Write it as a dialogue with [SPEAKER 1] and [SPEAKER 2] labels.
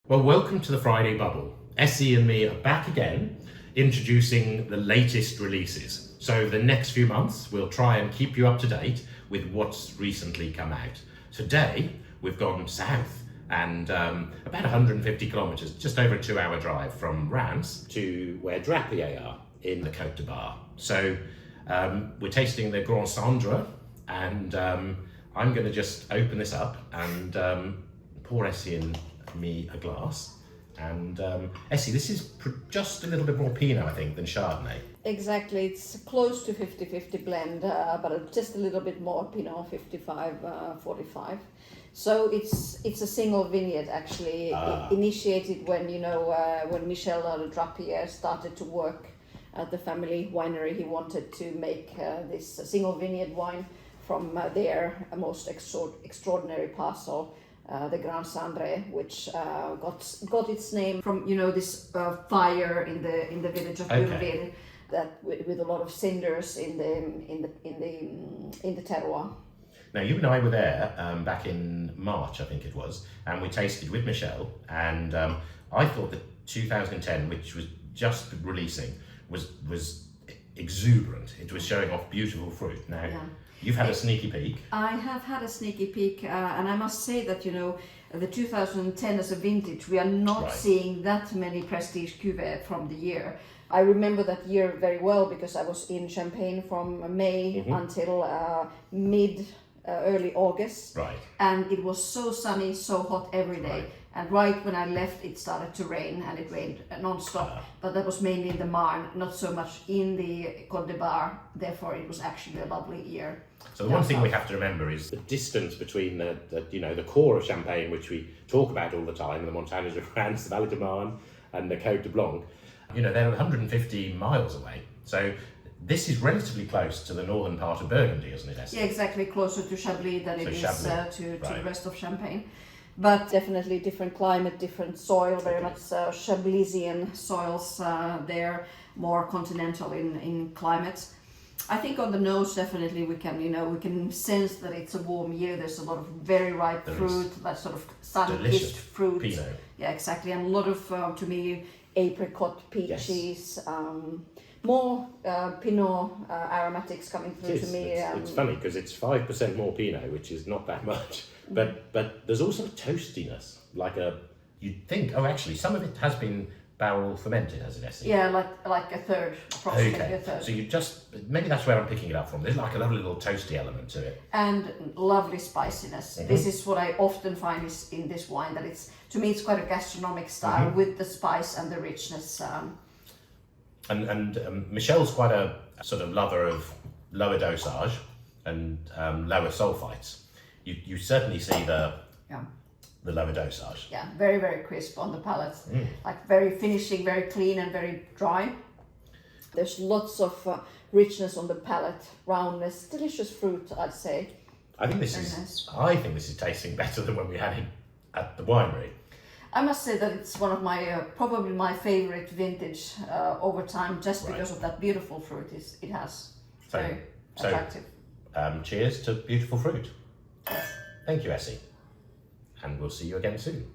[SPEAKER 1] Well, welcome to the Friday Bubble. Essi and me are back again, introducing the latest releases. So the next few months, we'll try and keep you up to date with what's recently come out. Today, we've gone south and about 150 kilometres, just over a 2-hour drive from Reims to where Drappier are in the Côte de Bar. So we're tasting the Grande Sendrée, and I'm going to just open this up and pour Essi and me a glass. And Essi, this is just a little bit more Pinot, I think, than Chardonnay.
[SPEAKER 2] Exactly, it's close to 50-50 blend, but just a little bit more Pinot, 55-45. So it's a single vineyard actually, initiated when when Michel Drappier started to work at the family winery. He wanted to make this single vineyard wine from their most extraordinary parcel. The Grande Sendrée, which got its name from this fire in the village of Urville, that with a lot of cinders in the terroir.
[SPEAKER 1] Now you and I were there back in March, I think it was, and we tasted with Michel, and I thought that 2010, which was just releasing, was exuberant. It was showing off beautiful fruit. Now. Yeah. You've had a sneaky peek.
[SPEAKER 2] I have had a sneaky peek, and I must say that the 2010 as a vintage, we are not seeing that many prestige cuvées from the year. I remember that year very well because I was in Champagne from May until early August, and it was so sunny, so hot every day. And right when I left, it started to rain, and it rained non-stop. But that was mainly in the Marne, not so much in the Côte de Bar. Therefore, it was actually a lovely year.
[SPEAKER 1] So the one thing we have to remember is the distance between the core of Champagne, which we talk about all the time, the Montagnes de France, the Vallée de Marne, and the Côte de Blanc. They're 150 miles away. So this is relatively close to the northern part of Burgundy, isn't it, Essi?
[SPEAKER 2] Yeah, exactly, closer to Chablis than it is to the rest of Champagne. But definitely different climate, different soil, very much Chablisian soils there, more continental in climate. I think on the nose, definitely we can sense that it's a warm year. There's a lot of very ripe fruit, that sort of sun-kissed fruit.
[SPEAKER 1] Pinot.
[SPEAKER 2] Yeah, exactly, and a lot of, to me, apricot, peaches, more Pinot aromatics coming through to me.
[SPEAKER 1] It's funny because it's 5% more Pinot, which is not that much. But there's also a toastiness, you'd think, actually, some of it has been barrel fermented, has it, Essi?
[SPEAKER 2] Yeah, like a third, approximately a third.
[SPEAKER 1] So maybe that's where I'm picking it up from. There's like a lovely little toasty element to it.
[SPEAKER 2] And lovely spiciness. This is what I often find is in this wine, that to me, it's quite a gastronomic style with the spice and the richness.
[SPEAKER 1] And Michel's quite a sort of lover of lower dosage and lower sulfites. You certainly see the lower dosage.
[SPEAKER 2] Yeah, very, very crisp on the palate. Like very finishing, very clean and very dry. There's lots of richness on the palate, roundness, delicious fruit, I'd say.
[SPEAKER 1] I think this is tasting better than when we had it at the winery.
[SPEAKER 2] I must say that it's one of my, probably my favorite vintage over time, just because of that beautiful fruit it has. Very attractive.
[SPEAKER 1] Cheers to beautiful fruit. Thank you, Essi. And we'll see you again soon.